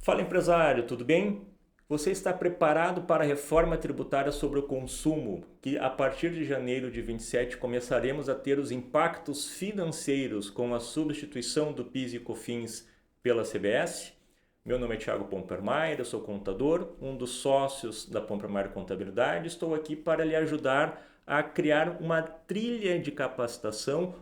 Fala empresário, tudo bem? Você está preparado para a reforma tributária sobre o consumo, que a partir de janeiro de 27 começaremos a ter os impactos financeiros com a substituição do PIS e COFINS pela CBS? Meu nome é Thiago Pompermayer, eu sou contador, um dos sócios da Pompermayer Contabilidade. Estou aqui para lhe ajudar a criar uma trilha de capacitação,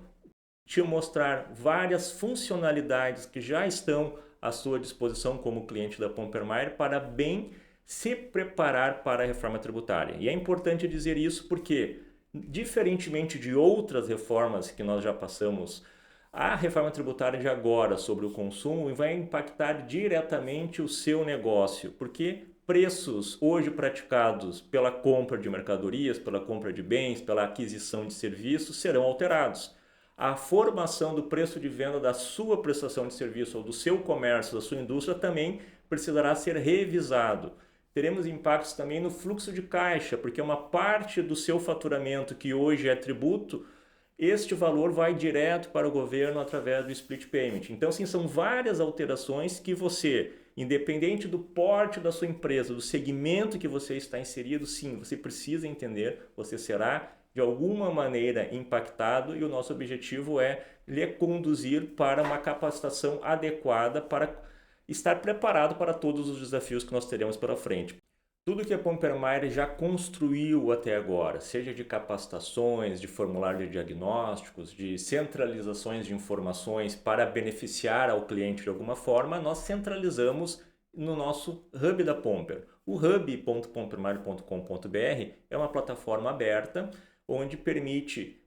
te mostrar várias funcionalidades que já estão à sua disposição como cliente da Pompermayer para bem se preparar para a reforma tributária. E é importante dizer isso porque, diferentemente de outras reformas que nós já passamos, a reforma tributária de agora sobre o consumo vai impactar diretamente o seu negócio, porque preços hoje praticados pela compra de mercadorias, pela compra de bens, pela aquisição de serviços serão alterados. A formação do preço de venda da sua prestação de serviço ou do seu comércio, da sua indústria também precisará ser revisado. Teremos impactos também no fluxo de caixa, porque uma parte do seu faturamento que hoje é tributo, este valor vai direto para o governo através do split payment. Então, sim, são várias alterações que você, independente do porte da sua empresa, do segmento que você está inserido, sim, você precisa entender, você será de alguma maneira impactado e o nosso objetivo é lhe conduzir para uma capacitação adequada para estar preparado para todos os desafios que nós teremos pela frente. Tudo que a Pompermayer já construiu até agora, seja de capacitações, de formulário de diagnósticos, de centralizações de informações para beneficiar ao cliente de alguma forma, nós centralizamos no nosso Hub da Pomper. O hub.pompermayer.com.br é uma plataforma aberta onde permite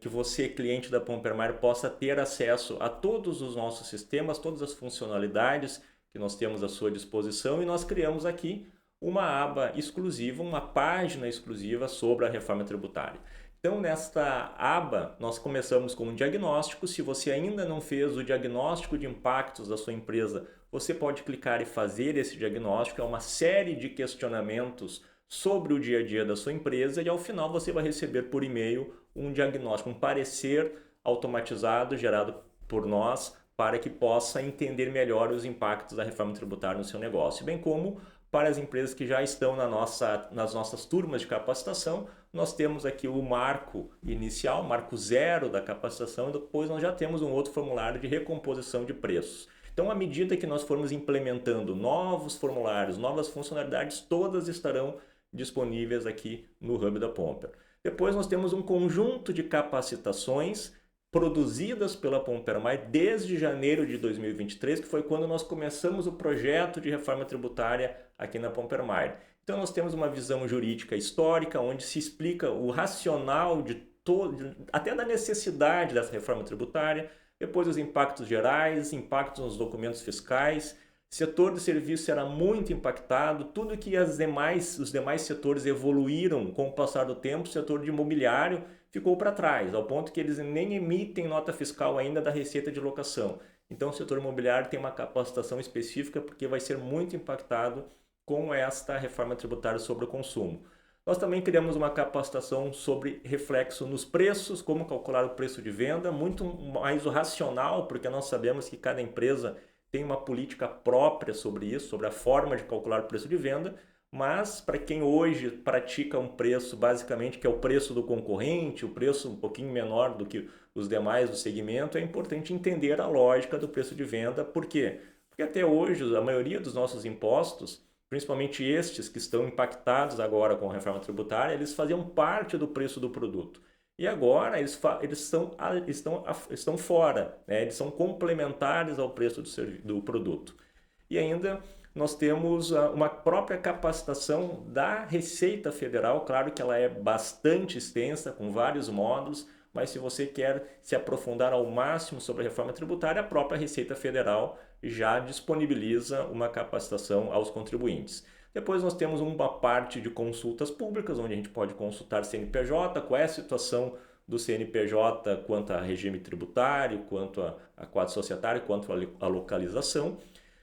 que você, cliente da Pompermayer, possa ter acesso a todos os nossos sistemas, todas as funcionalidades que nós temos à sua disposição, e nós criamos aqui uma aba exclusiva, uma página exclusiva sobre a reforma tributária. Então, nesta aba, nós começamos com um diagnóstico. Se você ainda não fez o diagnóstico de impactos da sua empresa, você pode clicar e fazer esse diagnóstico. É uma série de questionamentos sobre o dia a dia da sua empresa e ao final você vai receber por e-mail um diagnóstico, um parecer automatizado gerado por nós para que possa entender melhor os impactos da reforma tributária no seu negócio, bem como para as empresas que já estão nas nossas turmas de capacitação. Nós temos aqui o marco inicial, marco zero da capacitação, e depois nós já temos um outro formulário de recomposição de preços. Então, à medida que nós formos implementando novos formulários, novas funcionalidades, todas estarão disponíveis aqui no Hub da Pomper. Depois nós temos um conjunto de capacitações produzidas pela Pompermayer desde janeiro de 2023, que foi quando nós começamos o projeto de reforma tributária aqui na Pompermayer. Então nós temos uma visão jurídica histórica, onde se explica o racional de todo, até da necessidade dessa reforma tributária, depois os impactos gerais, impactos nos documentos fiscais. Setor de serviço será muito impactado, tudo que os demais setores evoluíram com o passar do tempo, o setor de imobiliário ficou para trás, ao ponto que eles nem emitem nota fiscal ainda da receita de locação. Então o setor imobiliário tem uma capacitação específica porque vai ser muito impactado com esta reforma tributária sobre o consumo. Nós também criamos uma capacitação sobre reflexo nos preços, como calcular o preço de venda, muito mais o racional, porque nós sabemos que cada empresa tem uma política própria sobre isso, sobre a forma de calcular o preço de venda, mas para quem hoje pratica um preço basicamente que é o preço do concorrente, o preço um pouquinho menor do que os demais do segmento, é importante entender a lógica do preço de venda. Por quê? Porque até hoje a maioria dos nossos impostos, principalmente estes que estão impactados agora com a reforma tributária, eles faziam parte do preço do produto. E agora eles estão fora, né? Eles são complementares ao preço do produto. E ainda nós temos uma própria capacitação da Receita Federal, claro que ela é bastante extensa, com vários módulos, mas se você quer se aprofundar ao máximo sobre a reforma tributária, a própria Receita Federal já disponibiliza uma capacitação aos contribuintes. Depois nós temos uma parte de consultas públicas, onde a gente pode consultar CNPJ, qual é a situação do CNPJ quanto a regime tributário, quanto a quadro societário, quanto a localização.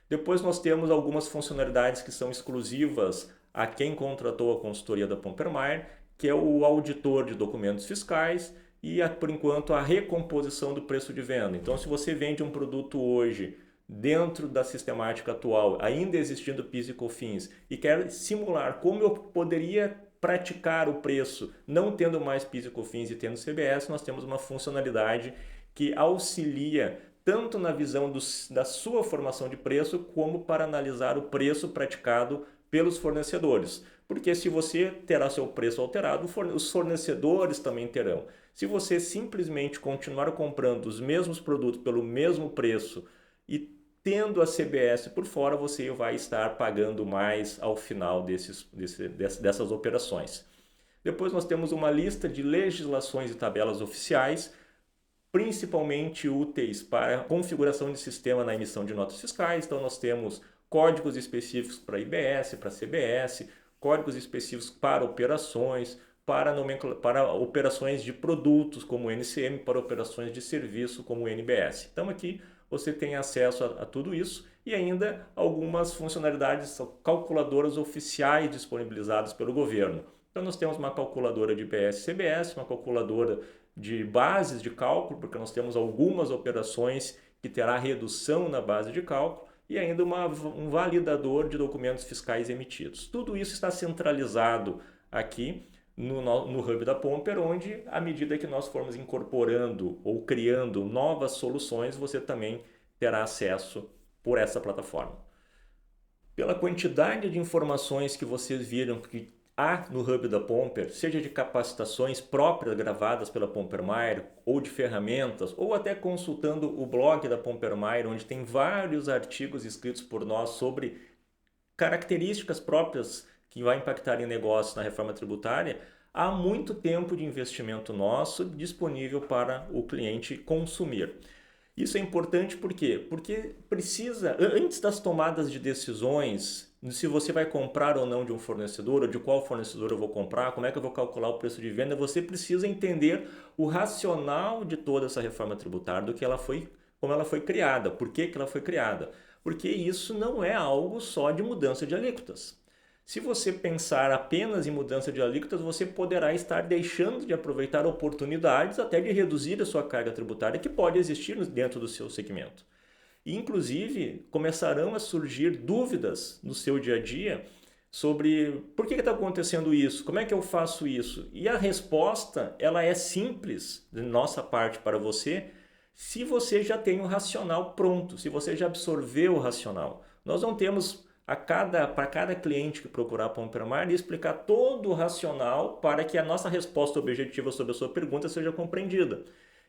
Depois nós temos algumas funcionalidades que são exclusivas a quem contratou a consultoria da Pompermayer, que é o auditor de documentos fiscais, e, por enquanto, a recomposição do preço de venda. Então, se você vende um produto hoje dentro da sistemática atual, ainda existindo PIS e COFINS, e quer simular como eu poderia praticar o preço não tendo mais PIS e COFINS e tendo CBS, nós temos uma funcionalidade que auxilia tanto na visão da sua formação de preço, como para analisar o preço praticado pelos fornecedores. Porque se você terá seu preço alterado, os fornecedores também terão. Se você simplesmente continuar comprando os mesmos produtos pelo mesmo preço e tendo a CBS por fora, você vai estar pagando mais ao final dessas operações. Depois nós temos uma lista de legislações e tabelas oficiais, principalmente úteis para configuração de sistema na emissão de notas fiscais. Então nós temos códigos específicos para IBS, para CBS, códigos específicos para operações, para operações de produtos como NCM, para operações de serviço como NBS. Então aqui você tem acesso a tudo isso e ainda algumas funcionalidades, calculadoras oficiais disponibilizadas pelo governo. Então nós temos uma calculadora de IBS e CBS, uma calculadora de bases de cálculo, porque nós temos algumas operações que terá redução na base de cálculo, e ainda um validador de documentos fiscais emitidos. Tudo isso está centralizado aqui no Hub da Pomper, onde, à medida que nós formos incorporando ou criando novas soluções, você também terá acesso por essa plataforma. Pela quantidade de informações que vocês viram que há no Hub da Pomper, seja de capacitações próprias gravadas pela Pompermaer, ou de ferramentas, ou até consultando o blog da Pompermaer, onde tem vários artigos escritos por nós sobre características próprias que vai impactar em negócios na reforma tributária, há muito tempo de investimento nosso disponível para o cliente consumir. Isso é importante por quê? Porque precisa, antes das tomadas de decisões, se você vai comprar ou não de um fornecedor, ou de qual fornecedor eu vou comprar, como é que eu vou calcular o preço de venda, você precisa entender o racional de toda essa reforma tributária, como ela foi criada, por que ela foi criada. Porque isso não é algo só de mudança de alíquotas. Se você pensar apenas em mudança de alíquotas, você poderá estar deixando de aproveitar oportunidades até de reduzir a sua carga tributária que pode existir dentro do seu segmento. E, inclusive, começarão a surgir dúvidas no seu dia a dia sobre por que está acontecendo isso, como é que eu faço isso? E a resposta ela é simples de nossa parte para você, se você já tem o racional pronto, se você já absorveu o racional. Nós não temos para cada cliente que procurar a Pompermaer e explicar todo o racional para que a nossa resposta objetiva sobre a sua pergunta seja compreendida.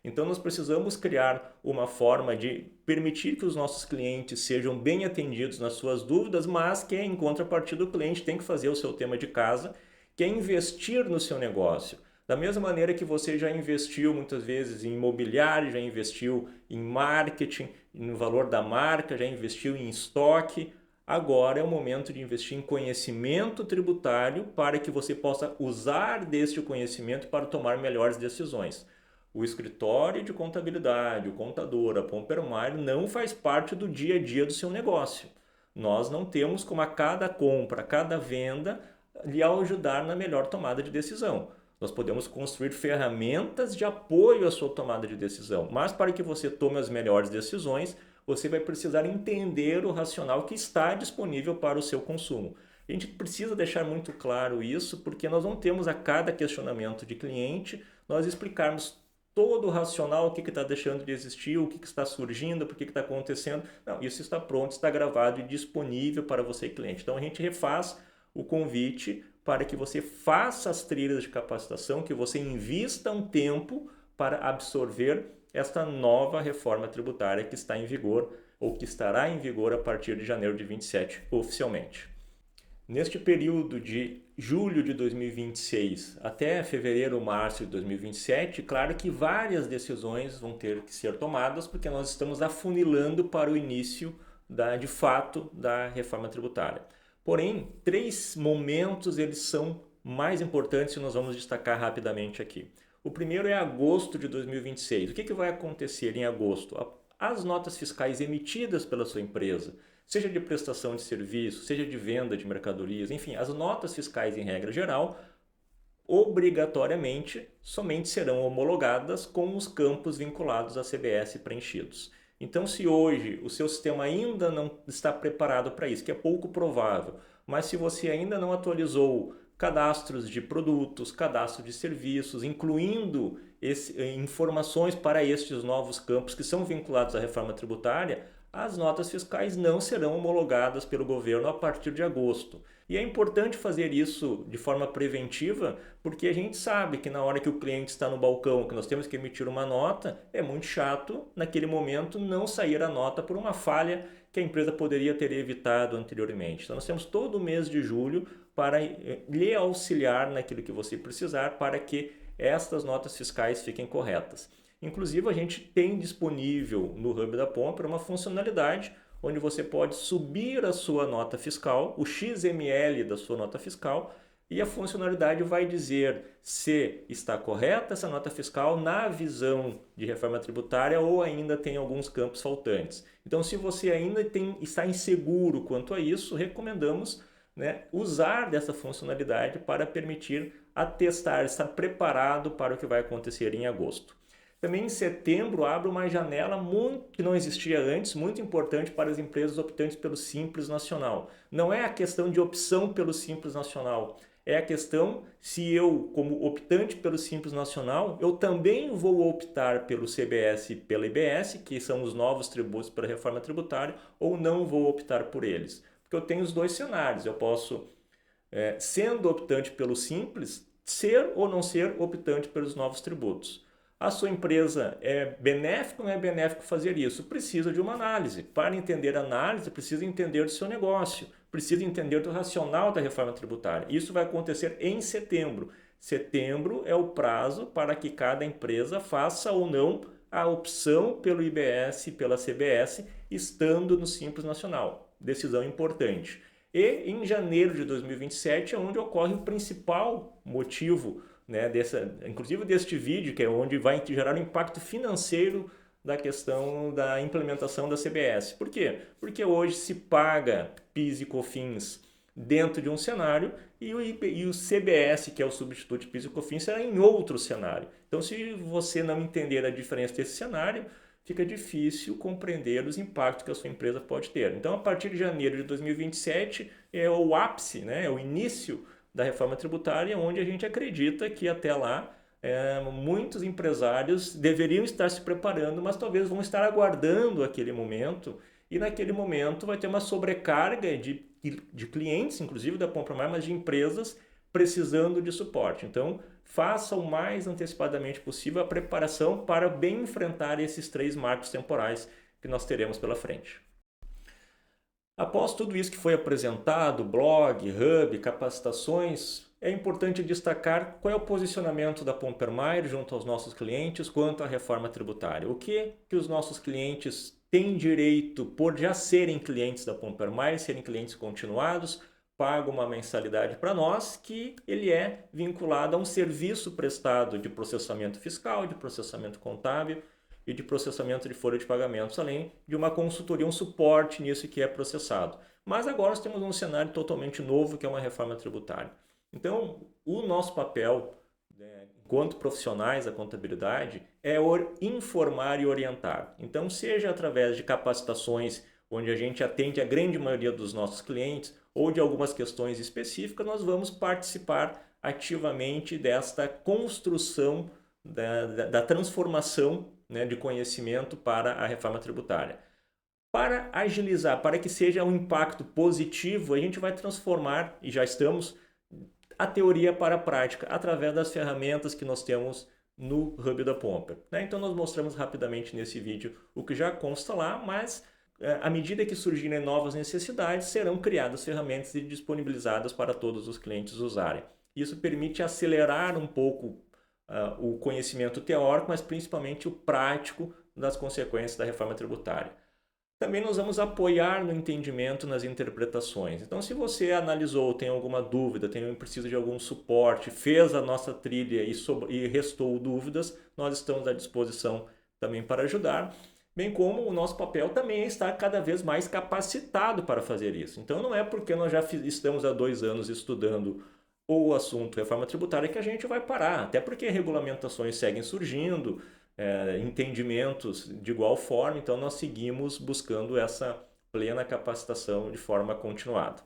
Então nós precisamos criar uma forma de permitir que os nossos clientes sejam bem atendidos nas suas dúvidas, mas que em contrapartida o cliente tem que fazer o seu tema de casa, que é investir no seu negócio. Da mesma maneira que você já investiu muitas vezes em imobiliário, já investiu em marketing, no valor da marca, já investiu em estoque, agora é o momento de investir em conhecimento tributário para que você possa usar deste conhecimento para tomar melhores decisões. O escritório de contabilidade, o contador, a Pompermaer não faz parte do dia a dia do seu negócio. Nós não temos como a cada compra, a cada venda, lhe ajudar na melhor tomada de decisão. Nós podemos construir ferramentas de apoio à sua tomada de decisão, mas para que você tome as melhores decisões, você vai precisar entender o racional que está disponível para o seu consumo. A gente precisa deixar muito claro isso, porque nós não temos a cada questionamento de cliente, nós explicarmos todo o racional, o que está deixando de existir, o que está surgindo, por que está acontecendo. Não, isso está pronto, está gravado e disponível para você, cliente. Então a gente refaz o convite para que você faça as trilhas de capacitação, que você invista um tempo para absorver esta nova reforma tributária que está em vigor ou que estará em vigor a partir de janeiro de 27, oficialmente. Neste período de julho de 2026 até fevereiro, março de 2027, claro que várias decisões vão ter que ser tomadas, porque nós estamos afunilando para o início de fato da reforma tributária. Porém, 3 momentos eles são mais importantes e nós vamos destacar rapidamente aqui. O primeiro é agosto de 2026. O que vai acontecer em agosto? As notas fiscais emitidas pela sua empresa, seja de prestação de serviço, seja de venda de mercadorias, enfim, as notas fiscais em regra geral, obrigatoriamente somente serão homologadas com os campos vinculados à CBS preenchidos. Então, se hoje o seu sistema ainda não está preparado para isso, que é pouco provável, mas se você ainda não atualizou cadastros de produtos, cadastro de serviços, incluindo informações para estes novos campos que são vinculados à reforma tributária, as notas fiscais não serão homologadas pelo governo a partir de agosto. E é importante fazer isso de forma preventiva, porque a gente sabe que na hora que o cliente está no balcão, que nós temos que emitir uma nota, é muito chato naquele momento não sair a nota por uma falha que a empresa poderia ter evitado anteriormente. Então nós temos todo o mês de julho para lhe auxiliar naquilo que você precisar para que estas notas fiscais fiquem corretas. Inclusive, a gente tem disponível no Hub da Pomper uma funcionalidade onde você pode subir a sua nota fiscal, o XML da sua nota fiscal, e a funcionalidade vai dizer se está correta essa nota fiscal na visão de reforma tributária ou ainda tem alguns campos faltantes. Então, se você ainda está inseguro quanto a isso, recomendamos, né, usar dessa funcionalidade para permitir atestar, estar preparado para o que vai acontecer em agosto. Também em setembro abre uma janela que não existia antes, muito importante para as empresas optantes pelo Simples Nacional. Não é a questão de opção pelo Simples Nacional, é a questão se eu, como optante pelo Simples Nacional, eu também vou optar pelo CBS e pela IBS, que são os novos tributos para a reforma tributária, ou não vou optar por eles. Porque eu tenho os dois cenários, eu posso, sendo optante pelo Simples, ser ou não ser optante pelos novos tributos. A sua empresa é benéfico ou não é benéfico fazer isso? Precisa de uma análise. Para entender a análise, precisa entender do seu negócio, precisa entender do racional da reforma tributária. Isso vai acontecer em setembro. Setembro é o prazo para que cada empresa faça ou não a opção pelo IBS e pela CBS, estando no Simples Nacional. Decisão importante. E em janeiro de 2027 é onde ocorre o principal motivo, né, inclusive deste vídeo, que é onde vai gerar um impacto financeiro da questão da implementação da CBS. Por quê? Porque hoje se paga PIS e COFINS dentro de um cenário e o CBS, que é o substituto de PIS e COFINS, será em outro cenário. Então, se você não entender a diferença desse cenário, fica difícil compreender os impactos que a sua empresa pode ter. Então, a partir de janeiro de 2027 é o ápice, né, é o início da reforma tributária, onde a gente acredita que até lá muitos empresários deveriam estar se preparando, mas talvez vão estar aguardando aquele momento, e naquele momento vai ter uma sobrecarga de clientes, inclusive da Pompermar, mas de empresas precisando de suporte. Então, faça o mais antecipadamente possível a preparação para bem enfrentar esses 3 marcos temporais que nós teremos pela frente. Após tudo isso que foi apresentado, blog, hub, capacitações, é importante destacar qual é o posicionamento da Pompermar junto aos nossos clientes quanto à reforma tributária. O que os nossos clientes têm direito por já serem clientes da Pompermar, serem clientes continuados, pagam uma mensalidade para nós, que ele é vinculado a um serviço prestado de processamento fiscal, de processamento contábil e de processamento de folha de pagamentos, além de uma consultoria, um suporte nisso que é processado. Mas agora nós temos um cenário totalmente novo, que é uma reforma tributária. Então, o nosso papel, enquanto profissionais da contabilidade, é informar e orientar. Então, seja através de capacitações, onde a gente atende a grande maioria dos nossos clientes, ou de algumas questões específicas, nós vamos participar ativamente desta construção, da transformação, né, de conhecimento para a reforma tributária. Para agilizar, para que seja um impacto positivo, a gente vai transformar, e já estamos, a teoria para a prática, através das ferramentas que nós temos no Hub da Pomper. Então nós mostramos rapidamente nesse vídeo o que já consta lá, mas à medida que surgirem novas necessidades, serão criadas ferramentas e disponibilizadas para todos os clientes usarem. Isso permite acelerar um pouco o conhecimento teórico, mas principalmente o prático das consequências da reforma tributária. Também nós vamos apoiar no entendimento, nas interpretações. Então, se você analisou, tem alguma dúvida, precisa de algum suporte, fez a nossa trilha e restou dúvidas, nós estamos à disposição também para ajudar, bem como o nosso papel também é estar cada vez mais capacitado para fazer isso. Então, não é porque nós já estamos há 2 anos estudando ou o assunto reforma tributária que a gente vai parar, até porque regulamentações seguem surgindo, entendimentos de igual forma, então nós seguimos buscando essa plena capacitação de forma continuada.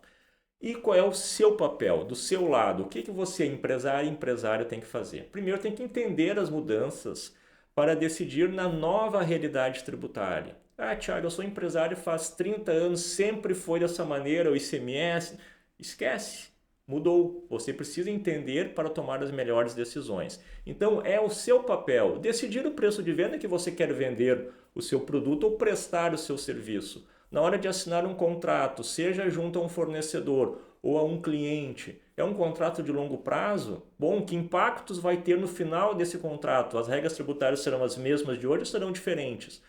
E qual é o seu papel, do seu lado? O que você, empresário, tem que fazer? Primeiro, tem que entender as mudanças para decidir na nova realidade tributária. Ah, Thiago, eu sou empresário faz 30 anos, sempre foi dessa maneira, o ICMS. Esquece, mudou. Você precisa entender para tomar as melhores decisões. Então, é o seu papel decidir o preço de venda que você quer vender o seu produto ou prestar o seu serviço. Na hora de assinar um contrato, seja junto a um fornecedor ou a um cliente, é um contrato de longo prazo? Bom, que impactos vai ter no final desse contrato? As regras tributárias serão as mesmas de hoje ou serão diferentes?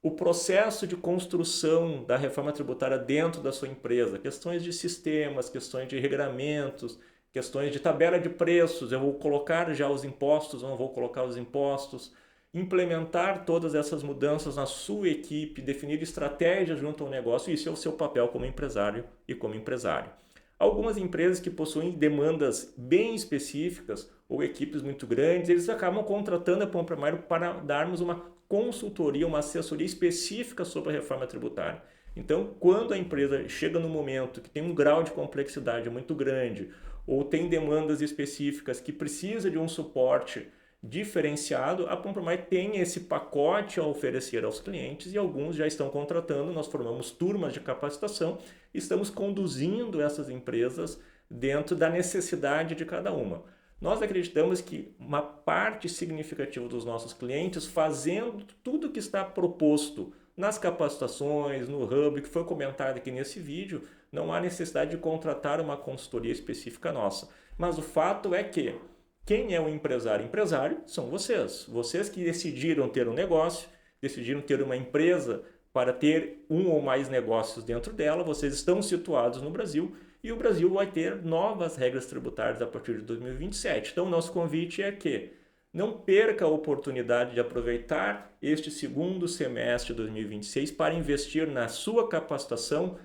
O processo de construção da reforma tributária dentro da sua empresa, questões de sistemas, questões de regramentos, questões de tabela de preços, eu vou colocar já os impostos ou não vou colocar os impostos, implementar todas essas mudanças na sua equipe, definir estratégias junto ao negócio, isso é o seu papel como empresário e como empresário. Algumas empresas que possuem demandas bem específicas ou equipes muito grandes, eles acabam contratando a Pão Primário para darmos uma consultoria, uma assessoria específica sobre a reforma tributária. Então, quando a empresa chega no momento que tem um grau de complexidade muito grande ou tem demandas específicas que precisa de um suporte diferenciado, a Compromite tem esse pacote a oferecer aos clientes e alguns já estão contratando. Nós formamos turmas de capacitação e estamos conduzindo essas empresas dentro da necessidade de cada uma. Nós acreditamos que uma parte significativa dos nossos clientes, fazendo tudo que está proposto nas capacitações, no Hub, que foi comentado aqui nesse vídeo, não há necessidade de contratar uma consultoria específica nossa. Mas o fato é que quem é o empresário? Empresário são vocês. Vocês que decidiram ter um negócio, decidiram ter uma empresa para ter um ou mais negócios dentro dela, vocês estão situados no Brasil e o Brasil vai ter novas regras tributárias a partir de 2027. Então, nosso convite é que não perca a oportunidade de aproveitar este segundo semestre de 2026 para investir na sua capacitação,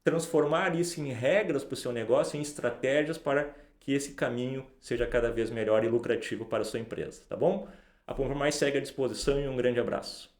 transformar isso em regras para o seu negócio, em estratégias para que esse caminho seja cada vez melhor e lucrativo para a sua empresa, tá bom? A Pão Por Mais segue à disposição e um grande abraço.